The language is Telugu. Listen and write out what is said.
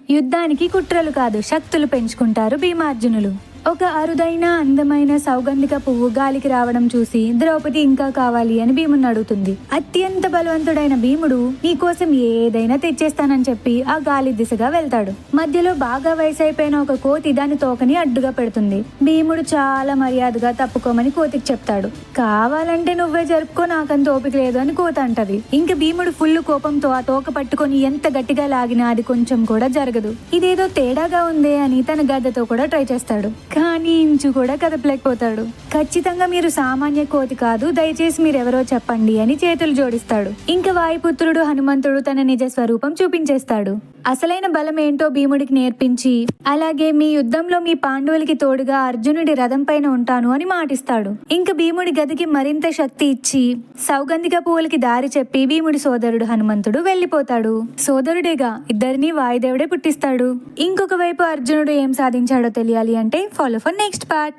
యుద్ధానికి కుట్రలు కాదు, శక్తులు పెంచుకుంటారు భీమార్జునులు. ఒక అరుదైన అందమైన సౌగంధిక పువ్వు గాలికి రావడం చూసి ద్రౌపది ఇంకా కావాలి అని భీముని అడుగుతుంది. అత్యంత బలవంతుడైన భీముడు నీకోసం ఏదైనా తెచ్చేస్తానని చెప్పి ఆ గాలి దిశగా వెళ్తాడు. మధ్యలో బాగా వయసు అయిపోయిన ఒక కోతి దాని తోకని అడ్డుగా పెడుతుంది. భీముడు చాలా మర్యాదగా తప్పుకోమని కోతికి చెప్తాడు. కావాలంటే నువ్వే జరుపుకో, నాకంత ఓపిక లేదు అని కోత అంటది. ఇంక భీముడు ఫుల్ కోపంతో ఆ తోక పట్టుకొని ఎంత గట్టిగా లాగినా అది కొంచెం కూడా జరగదు. ఇదేదో తేడాగా ఉందే అని తన గద్దతో కూడా ట్రై చేస్తాడు. కానీ ఇంచు కూడా కదపలేకపోతాడు. ఖచ్చితంగా మీరు సామాన్య కోతి కాదు, దయచేసి మీరెవరో చెప్పండి అని చేతులు జోడిస్తాడు. ఇంకా వాయుపుత్రుడు హనుమంతుడు తన నిజ స్వరూపం చూపించేస్తాడు. అసలైన బలం ఏంటో భీముడికి నేర్పించి, అలాగే మీ యుద్ధంలో మీ పాండవులకి తోడుగా అర్జునుడి రథం పైన ఉంటాను అని మాటిస్తాడు. ఇంకా భీముడి గదికి మరింత శక్తి ఇచ్చి సౌగంధిక పువ్వులకి దారి చెప్పి భీముడి సోదరుడు హనుమంతుడు వెళ్లిపోతాడు. సోదరుడేగా, ఇద్దరిని వాయుదేవుడే పుట్టిస్తాడు. ఇంకొక వైపు అర్జునుడు ఏం సాధించాడో తెలియాలి అంటే ఫాలో ఫర్ నెక్స్ట్ పార్ట్.